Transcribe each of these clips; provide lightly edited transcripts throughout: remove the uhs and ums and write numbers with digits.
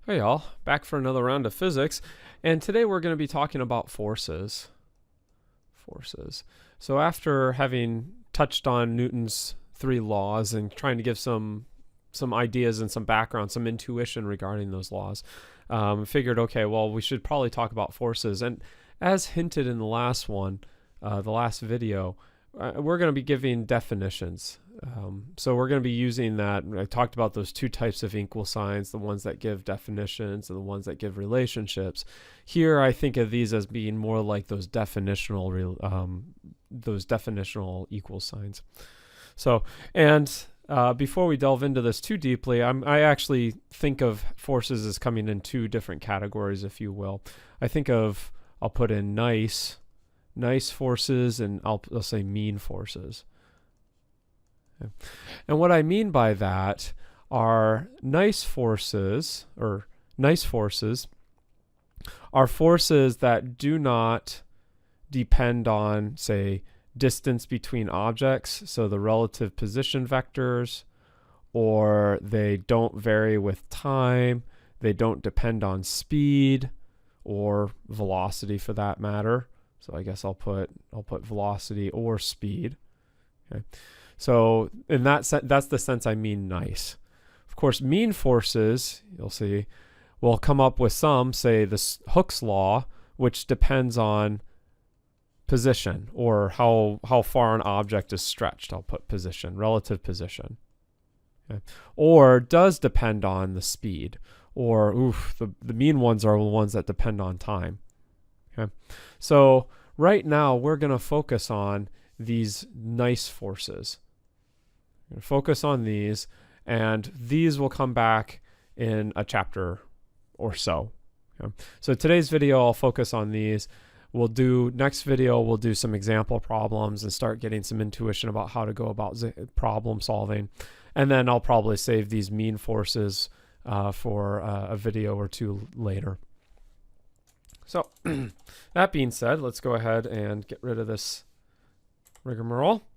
Hey y'all, back for another round of physics, and today we're going to be talking about forces. So after having touched on Newton's three laws and trying to give some ideas and some background, some intuition regarding those laws, figured, okay, well, we should probably talk about forces. And as hinted in the last one, the last video, we're going to be giving definitions. So we're going to be using that. I talked about those two types of equal signs, the ones that give definitions and the ones that give relationships. Here, I think of these as being more like those definitional equal signs. So, and before we delve into this too deeply, I actually think of forces as coming in two different categories, if you will. I'll put in nice forces, and I'll say mean forces. Okay. And what I mean by that are nice forces are forces that do not depend on, say, distance between objects, so the relative position vectors, or they don't vary with time, they don't depend on speed or velocity for that matter. So I guess I'll put velocity or speed. Okay. So in that sense, that's the sense I mean nice. Of course, mean forces, you'll see, will come up with some, say this Hooke's law, which depends on position or how far an object is stretched. I'll put position, relative position. Okay. Or does depend on the speed, or the mean ones are the ones that depend on time. Okay. So right now we're going to focus on these nice forces. We're going to focus on these, and these will come back in a chapter or so. Okay. So today's video, I'll focus on these. Next video, we'll do some example problems and start getting some intuition about how to go about problem solving. And then I'll probably save these mean forces for a video or two later. So that being said, let's go ahead and get rid of this rigmarole.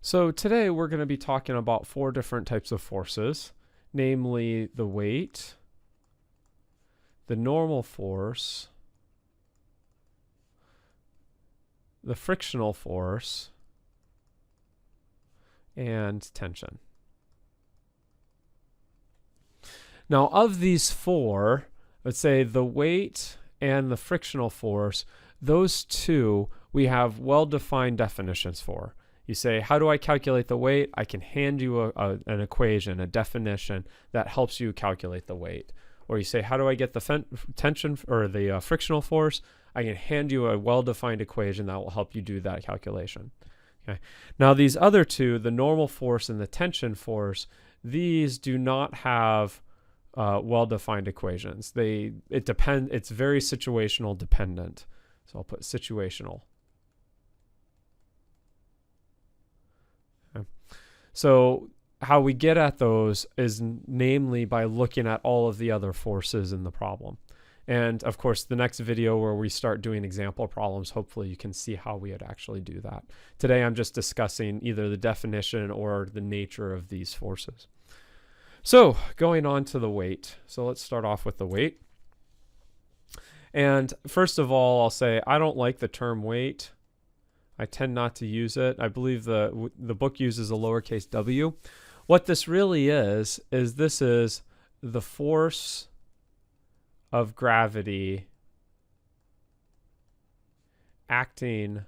So today we're going to be talking about four different types of forces, namely the weight, the normal force, the frictional force, and tension. Now, of these four, let's say the weight and the frictional force, those two we have well-defined definitions for. You say, how do I calculate the weight? I can hand you an equation, a definition that helps you calculate the weight. Or you say, how do I get the tension or the frictional force? I can hand you a well-defined equation that will help you do that calculation. Okay. Now these other two, the normal force and the tension force, these do not have well-defined equations. It's very situational dependent. So I'll put situational. Okay. So how we get at those is namely by looking at all of the other forces in the problem. And of course, the next video where we start doing example problems, hopefully you can see how we would actually do that. Today, I'm just discussing either the definition or the nature of these forces. So going on to the weight. So let's start off with the weight. And first of all, I'll say I don't like the term weight. I tend not to use it. I believe the book uses a lowercase w. What this really is this is the force of gravity acting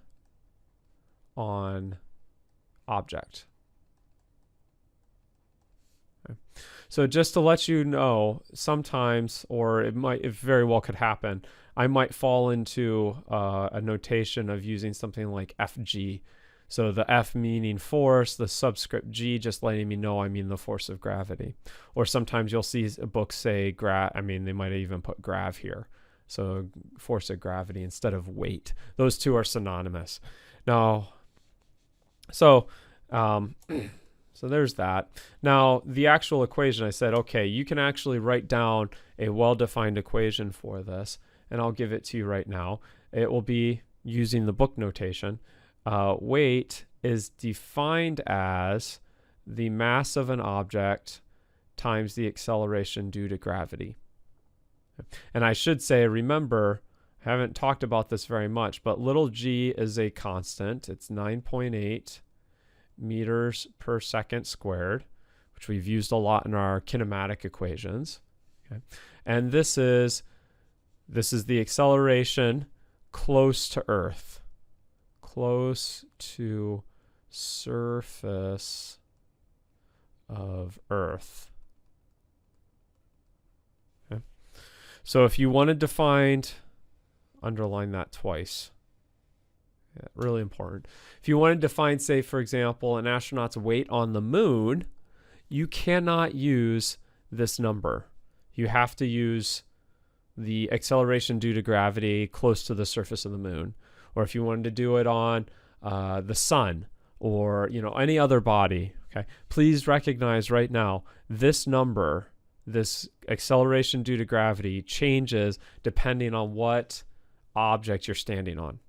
on object. Okay. So just to let you know, sometimes, or it very well could happen, I might fall into a notation of using something like FG. So the F meaning force, the subscript G just letting me know I mean the force of gravity. Or sometimes you'll see a book say they might even put grav here. So force of gravity instead of weight. Those two are synonymous. Now, so there's that. Now, the actual equation, I said, okay, you can actually write down a well-defined equation for this, and I'll give it to you right now. It will be using the book notation. Weight is defined as the mass of an object times the acceleration due to gravity. And I should say, remember, I haven't talked about this very much, but little g is a constant. It's 9.8 meters per second squared, which we've used a lot in our kinematic equations. Okay. And this is the acceleration close to Earth, close to surface of Earth. Okay. So if you wanted to find, underline that twice. Yeah, really important. If you wanted to find, say, for example, an astronaut's weight on the moon, you cannot use this number. You have to use the acceleration due to gravity close to the surface of the moon. Or if you wanted to do it on the sun or any other body, okay, please recognize right now this number, this acceleration due to gravity, changes depending on what object you're standing on.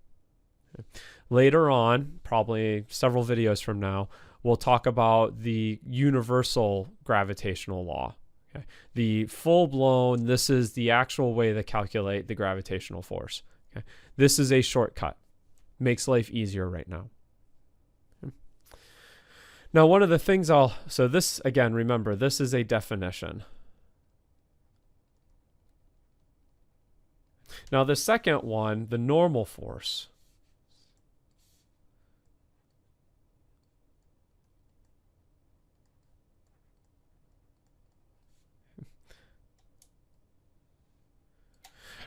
Okay. Later on, probably several videos from now, we'll talk about the universal gravitational law. Okay. The full-blown, this is the actual way to calculate the gravitational force. Okay. This is a shortcut. Makes life easier right now. Okay. Now, one of the things so this, again, remember, this is a definition. Now, the second one, the normal force.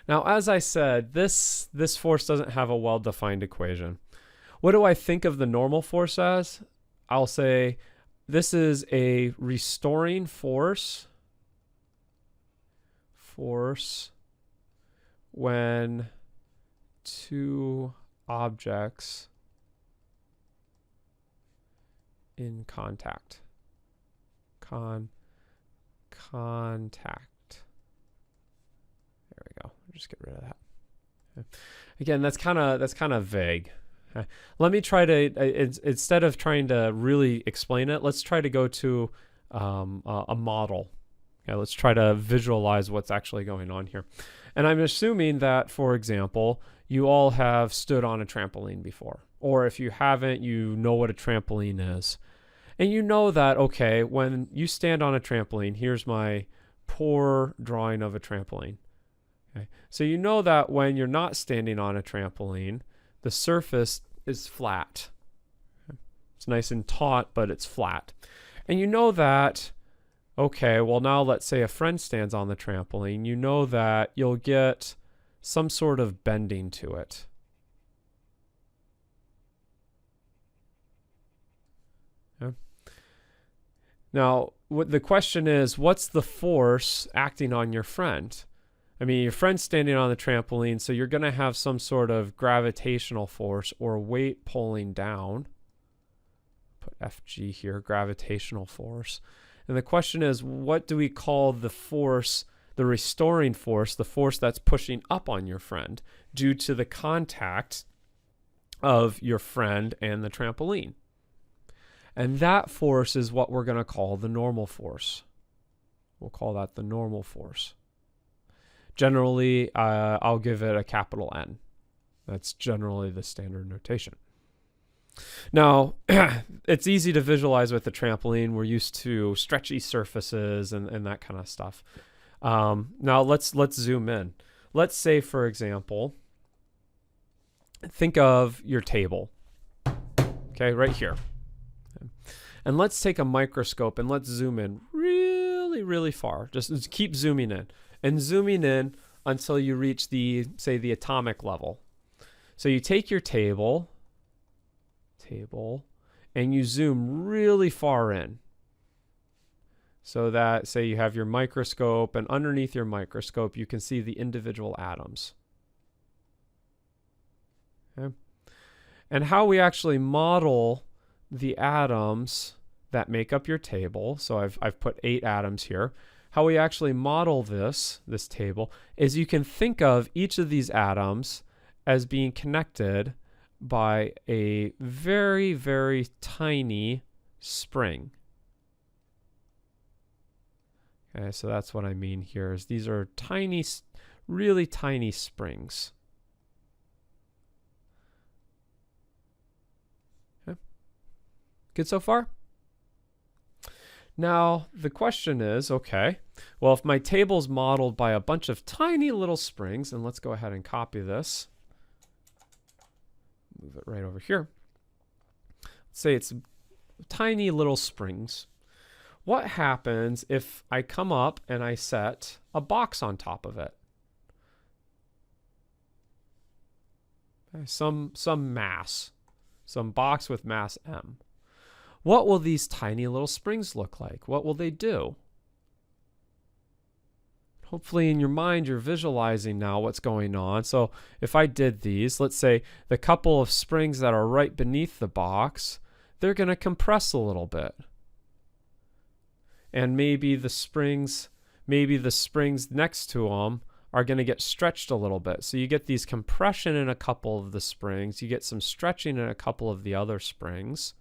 Now, as I said, this force doesn't have a well-defined equation. What do I think of the normal force as? I'll say this is a restoring force when two objects in contact. Contact. There we go. Just get rid of that. Okay. Again, that's kind of vague. Okay. Let me try to instead of trying to really explain it, let's try to go to a model. Okay, let's try to visualize what's actually going on here. And I'm assuming that, for example, you all have stood on a trampoline before, or if you haven't, you know what a trampoline is, and you know that, okay, when you stand on a trampoline, here's my poor drawing of a trampoline. Okay. So you know that when you're not standing on a trampoline, the surface is flat. Okay. It's nice and taut, but it's flat. And you know that, okay, well now let's say a friend stands on the trampoline, you know that you'll get some sort of bending to it. Okay. Now, the question is, what's the force acting on your friend? I mean, your friend's standing on the trampoline, so you're going to have some sort of gravitational force or weight pulling down. Put FG here, gravitational force. And the question is, what do we call the force, the restoring force, the force that's pushing up on your friend due to the contact of your friend and the trampoline? And that force is what we're going to call the normal force. We'll call that the normal force. Generally, I'll give it a capital N. That's generally the standard notation. Now, it's easy to visualize with the trampoline. We're used to stretchy surfaces and that kind of stuff. Now, let's zoom in. Let's say, for example, think of your table. Okay, right here. And let's take a microscope and let's zoom in really, really far. Just keep zooming in. And zooming in until you reach the atomic level. So you take your table, and you zoom really far in. So that, say you have your microscope, and underneath your microscope, you can see the individual atoms. Okay. And how we actually model the atoms that make up your table, so I've put 8 atoms here. How we actually model this table is you can think of each of these atoms as being connected by a very, very tiny spring. Okay, so that's what I mean here is these are tiny, really tiny springs. Okay. Good so far? Now, the question is, okay, well, if my table's modeled by a bunch of tiny little springs, and let's go ahead and copy this. Move it right over here. Let's say it's tiny little springs. What happens if I come up and I set a box on top of it? Okay, some mass, some box with mass m. What will these tiny little springs look like? What will they do? Hopefully in your mind you're visualizing now what's going on. So if I did these, let's say the couple of springs that are right beneath the box, they're going to compress a little bit. And maybe the springs next to them are going to get stretched a little bit. So you get these compression in a couple of the springs, you get some stretching in a couple of the other springs.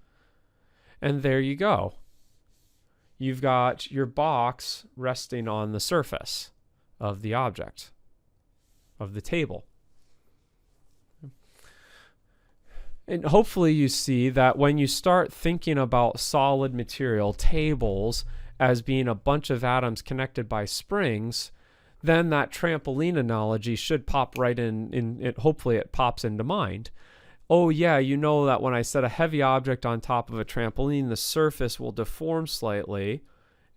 And there you go. You've got your box resting on the surface of the object, of the table. And hopefully you see that when you start thinking about solid material tables as being a bunch of atoms connected by springs, then that trampoline analogy should pop right in it. Hopefully it pops into mind. Oh yeah, you know that when I set a heavy object on top of a trampoline, the surface will deform slightly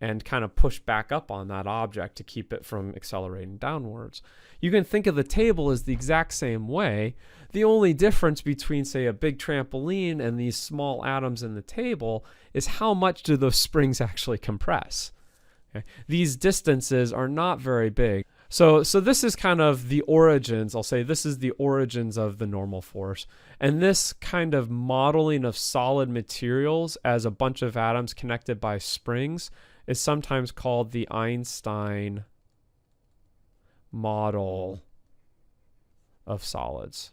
and kind of push back up on that object to keep it from accelerating downwards. You can think of the table as the exact same way. The only difference between, say, a big trampoline and these small atoms in the table is how much do those springs actually compress. Okay? These distances are not very big. So this is kind of the origins. I'll say this is the origins of the normal force. And this kind of modeling of solid materials as a bunch of atoms connected by springs is sometimes called the Einstein model of solids.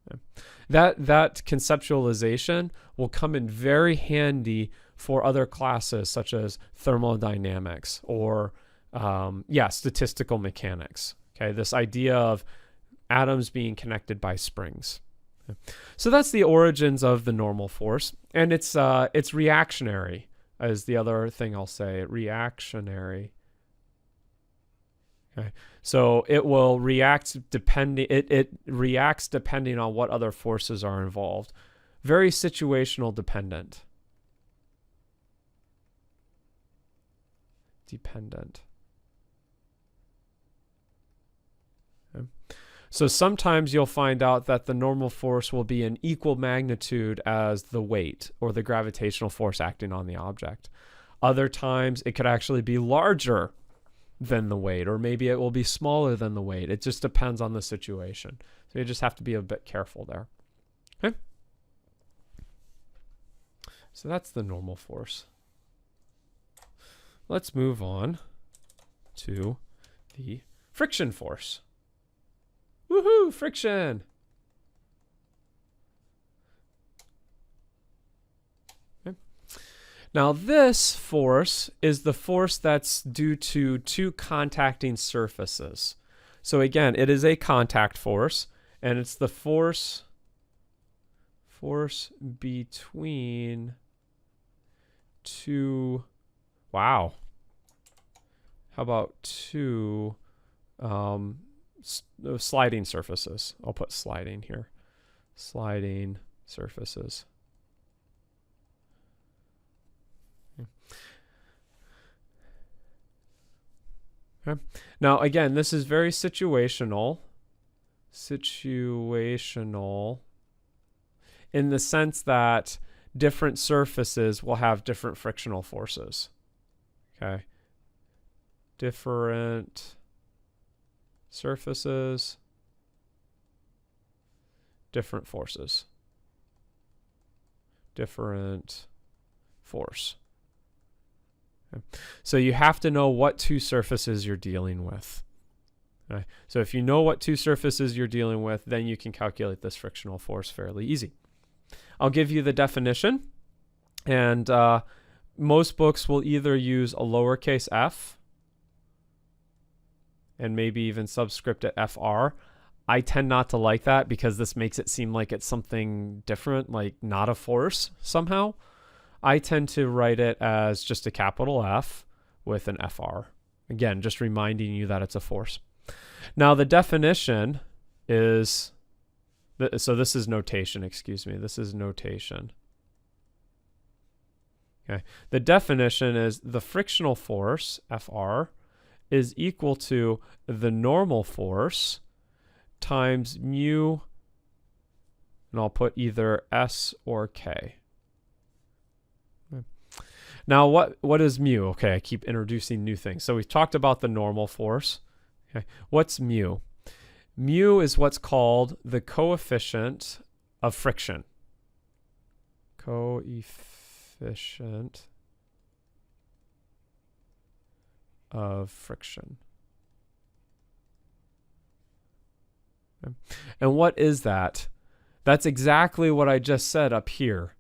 Okay. That conceptualization will come in very handy for other classes such as thermodynamics or statistical mechanics. Okay, this idea of atoms being connected by springs. Okay. So that's the origins of the normal force, and it's reactionary is the other thing I'll say. Reactionary. Okay, so it will react depending. It reacts depending on what other forces are involved. Very situational dependent. Okay. So sometimes you'll find out that the normal force will be an equal magnitude as the weight or the gravitational force acting on the object. Other times it could actually be larger than the weight, or maybe it will be smaller than the weight. It just depends on the situation. So you just have to be a bit careful there. Okay. So that's the normal force. Let's move on to the friction force. Woohoo, friction! Okay. Now this force is the force that's due to two contacting surfaces. So again, it is a contact force, and it's the force between two, wow. How about two sliding surfaces? I'll put sliding here. Sliding surfaces. Okay. Now again, this is very situational. In the sense that different surfaces will have different frictional forces. Okay. Different surfaces, different forces. Different force. Okay. So you have to know what two surfaces you're dealing with. Okay. So if you know what two surfaces you're dealing with, then you can calculate this frictional force fairly easy. I'll give you the definition, and most books will either use a lowercase f and maybe even subscript it FR. I tend not to like that because this makes it seem like it's something different, like not a force somehow. I tend to write it as just a capital F with an FR. Again, just reminding you that it's a force. Now the definition is, so this is notation, excuse me. This is notation. Okay. The definition is the frictional force, Fr, is equal to the normal force times mu, and I'll put either S or K. Okay. Now, what is mu? Okay, I keep introducing new things. So we've talked about the normal force. Okay. What's mu? Mu is what's called the coefficient of friction. Coefficient of friction. Okay. And what is that? That's exactly what I just said up here.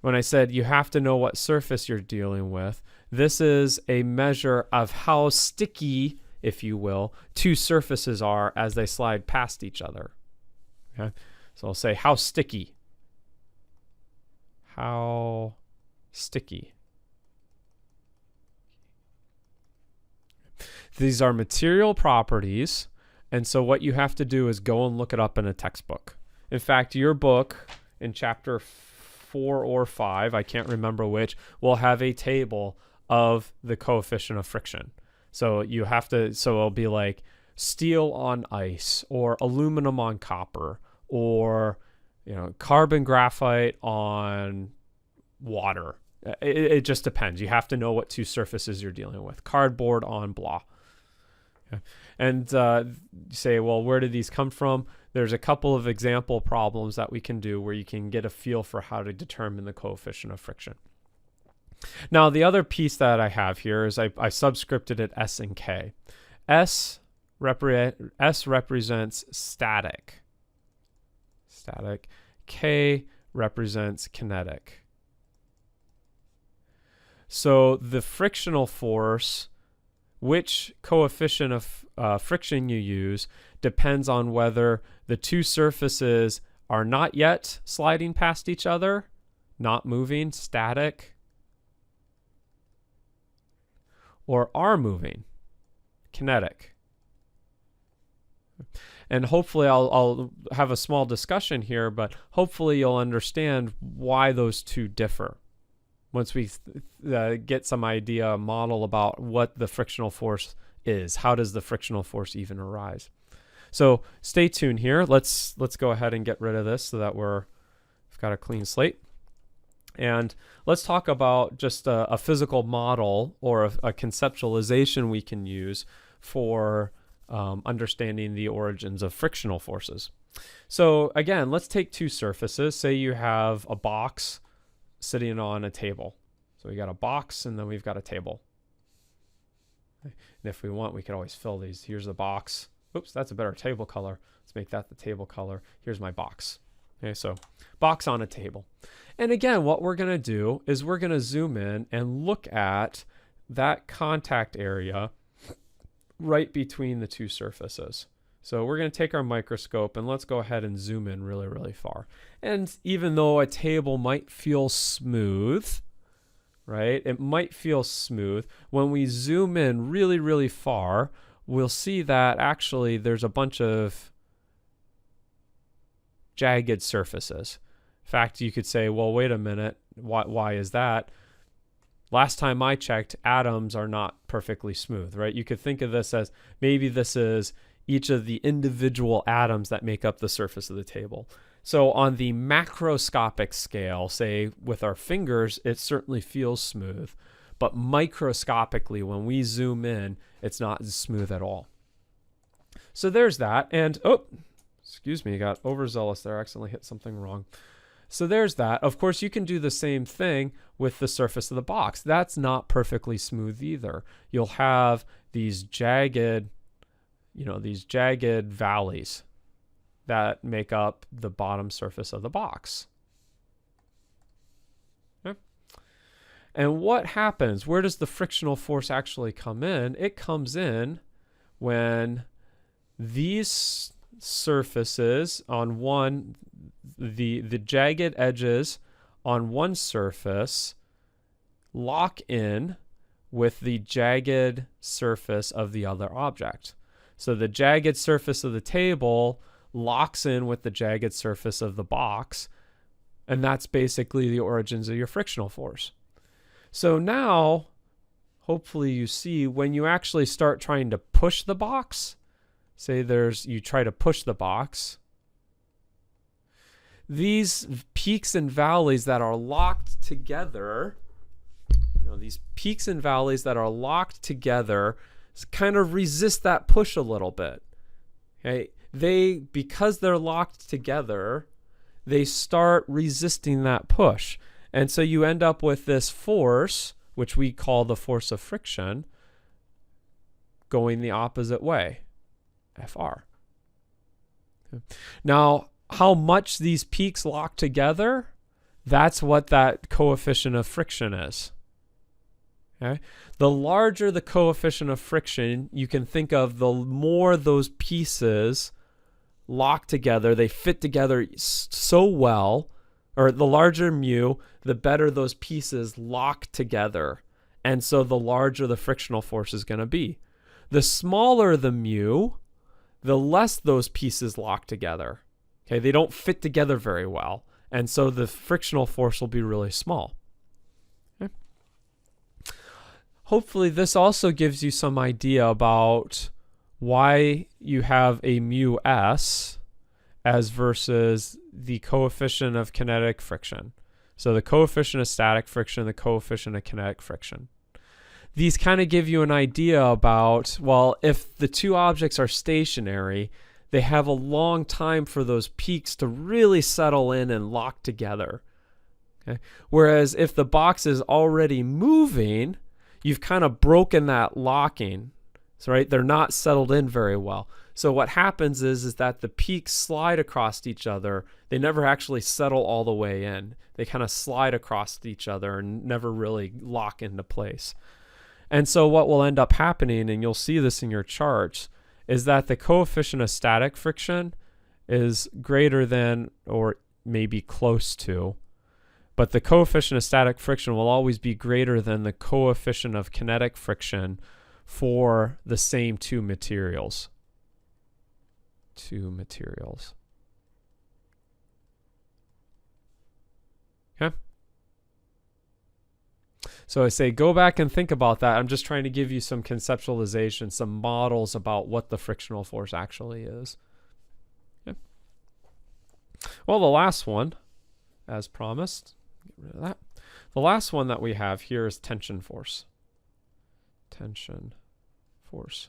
When I said you have to know what surface you're dealing with, this is a measure of how sticky, if you will, two surfaces are as they slide past each other. Okay? So I'll say how sticky. How sticky. These are material properties, and so what you have to do is go and look it up in a textbook. In fact, your book in chapter 4 or 5, I can't remember which, will have a table of the coefficient of friction. So you have to, so it'll be like steel on ice, or aluminum on copper, or carbon graphite on water. It just depends. You have to know what two surfaces you're dealing with. Cardboard on blah. Okay. And you say, well, where did these come from? There's a couple of example problems that we can do where you can get a feel for how to determine the coefficient of friction. Now, the other piece that I have here is I subscripted it S and K. S represents static. K represents kinetic. So the frictional force, which coefficient of friction you use, depends on whether the two surfaces are not yet sliding past each other, not moving, static, or are moving, kinetic. And hopefully I'll have a small discussion here, but hopefully you'll understand why those two differ once we get some idea, model about what the frictional force is. How does the frictional force even arise? So stay tuned here. Let's go ahead and get rid of this so that we've got a clean slate. And let's talk about just a physical model or a conceptualization we can use for understanding the origins of frictional forces. So again, let's take two surfaces. Say you have a box sitting on a table. So we got a box and then we've got a table. Okay. And if we want, we could always fill these. Here's the box. Oops, that's a better table color. Let's make that the table color. Here's my box. Okay, so box on a table. And again, what we're going to do is we're going to zoom in and look at that contact area right between the two surfaces. So we're going to take our microscope and let's go ahead and zoom in really, really far. And even though a table might feel smooth, right? It might feel smooth. When we zoom in really, really far, we'll see that actually there's a bunch of jagged surfaces. In fact, you could say, well, wait a minute, why is that? Last time I checked, atoms are not perfectly smooth, right? You could think of this as maybe this is each of the individual atoms that make up the surface of the table. So on the macroscopic scale, say with our fingers, it certainly feels smooth. But microscopically, when we zoom in, it's not as smooth at all. So there's that. And, oh, excuse me, I got overzealous there. I accidentally hit something wrong. So there's that. Of course, you can do the same thing with the surface of the box. That's not perfectly smooth either. You'll have these jagged, these jagged valleys that make up the bottom surface of the box. Okay. And what happens? Where does the frictional force actually come in? It comes in when these surfaces on one, the jagged edges on one surface lock in with the jagged surface of the other object. So the jagged surface of the table locks in with the jagged surface of the box, and that's basically the origins of your frictional force. So now, hopefully you see, when you actually start trying to push the box, say you try to push the box, these peaks and valleys that are locked together, these peaks and valleys that are locked together kind of resist that push a little bit. Okay? Because they're locked together, they start resisting that push. And so you end up with this force, which we call the force of friction, going the opposite way, Fr. Okay. Now, how much these peaks lock together, that's what that coefficient of friction is. Okay? The larger the coefficient of friction, you can think of the more those pieces lock together, they fit together so well, or the larger mu, the better those pieces lock together. And so the larger the frictional force is going to be. The smaller the mu, the less those pieces lock together. Okay, they don't fit together very well. And so the frictional force will be really small. Okay. Hopefully this also gives you some idea about why you have a mu s as versus the coefficient of kinetic friction. So the coefficient of static friction, the coefficient of kinetic friction. These kind of give you an idea about, well, if the two objects are stationary, they have a long time for those peaks to really settle in and lock together. Okay? Whereas if the box is already moving, you've kind of broken that locking. So, right, they're not settled in very well. So what happens is that the peaks slide across each other. They never actually settle all the way in. They kind of slide across each other and never really lock into place. And so what will end up happening, and you'll see this in your charts, is that the coefficient of static friction is greater than or maybe close to, but the coefficient of static friction will always be greater than the coefficient of kinetic friction for the same two materials. Okay? So I say go back and think about that. I'm just trying to give you some conceptualization, some models about what the frictional force actually is. Okay. Well, the last one, as promised, get rid of that. The last one that we have here is tension force. Tension force.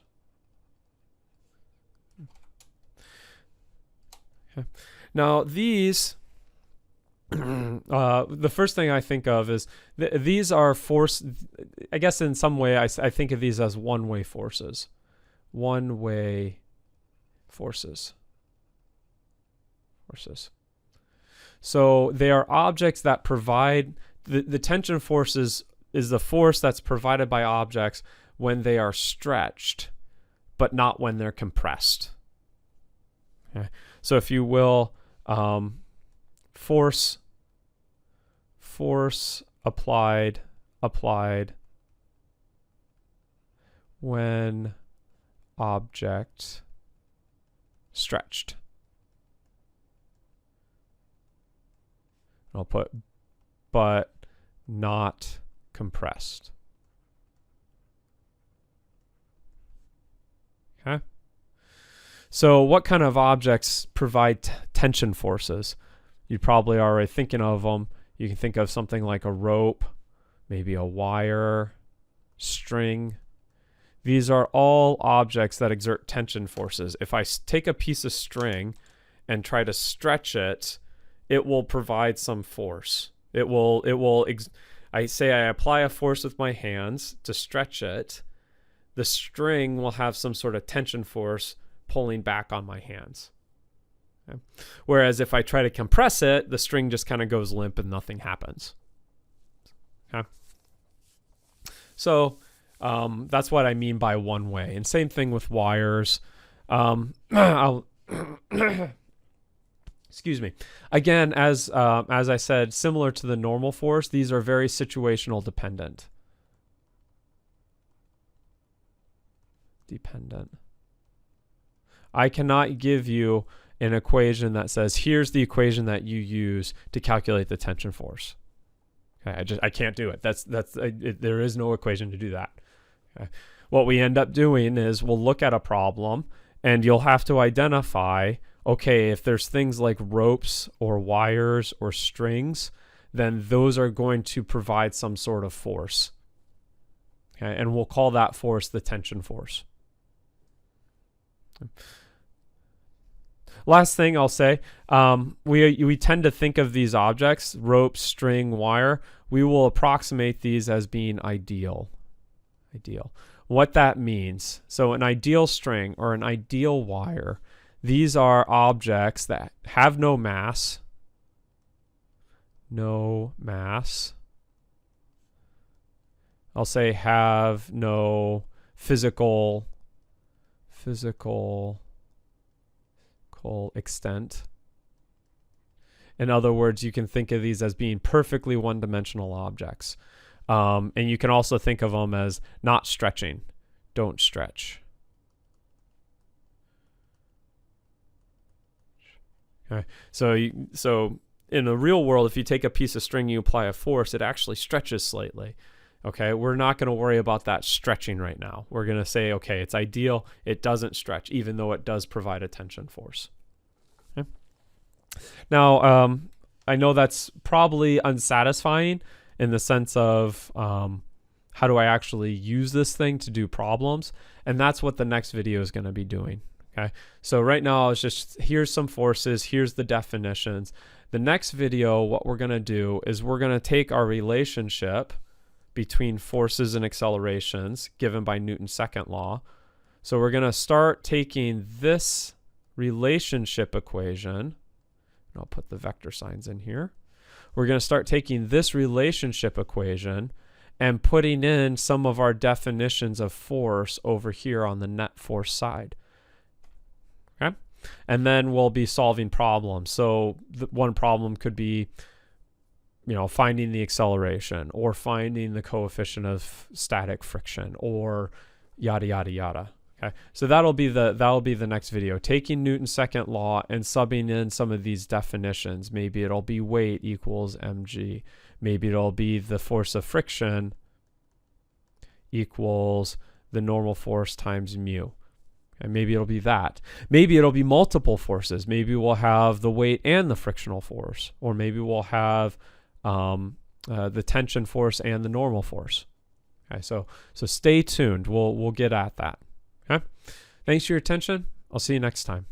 Okay. Now these, the first thing I think of is these are force. I guess in some way I think of these as one-way forces. One-way forces. So they are objects that provide, the tension force is the force that's provided by objects when they are stretched, but not when they're compressed. Okay. So if you will, force applied when object stretched. I'll put but not compressed. Okay. So what kind of objects provide tension forces? You're probably already thinking of them. You can think of something like a rope, maybe a wire, string. These are all objects that exert tension forces. If I take a piece of string and try to stretch it, it will provide some force. I apply a force with my hands to stretch it. The string will have some sort of tension force pulling back on my hands. Okay. Whereas if I try to compress it, the string just kind of goes limp and nothing happens. Okay. So that's what I mean by one way. And same thing with wires. I'll excuse me. Again, as I said, similar to the normal force, these are very situational dependent. I cannot give you an equation that says, here's the equation that you use to calculate the tension force. Okay, I can't do it. There is no equation to do that. Okay. What we end up doing is we'll look at a problem and you'll have to identify, okay, if there's things like ropes or wires or strings, then those are going to provide some sort of force. Okay, and we'll call that force the tension force. Last thing I'll say, we tend to think of these objects, rope, string, wire, we will approximate these as being ideal. What that means, so an ideal string or an ideal wire, these are objects that have no mass, I'll say have no physical extent. In other words, you can think of these as being perfectly one-dimensional objects. And you can also think of them as not stretching. Don't stretch. Okay. So in the real world, if you take a piece of string, you apply a force, it actually stretches slightly. Okay, we're not going to worry about that stretching right now. We're going to say, okay, it's ideal. It doesn't stretch, even though it does provide a tension force. Okay. Now, I know that's probably unsatisfying in the sense of how do I actually use this thing to do problems? And that's what the next video is going to be doing. Okay, so right now it's just, here's some forces, here's the definitions. The next video, what we're going to do is we're going to take our relationship between forces and accelerations given by Newton's second law. So we're going to start taking this relationship equation, and I'll put the vector signs in here. We're going to start taking this relationship equation and putting in some of our definitions of force over here on the net force side. Okay? And then we'll be solving problems. So one problem could be, finding the acceleration or finding the coefficient of static friction or yada, yada, yada. Okay. So that'll be the next video, taking Newton's second law and subbing in some of these definitions. Maybe it'll be weight equals mg. Maybe it'll be the force of friction equals the normal force times mu. And maybe it'll be that. Maybe it'll be multiple forces. Maybe we'll have the weight and the frictional force, or maybe we'll have the tension force and the normal force. Okay, so stay tuned. We'll get at that. Okay, thanks for your attention. I'll see you next time.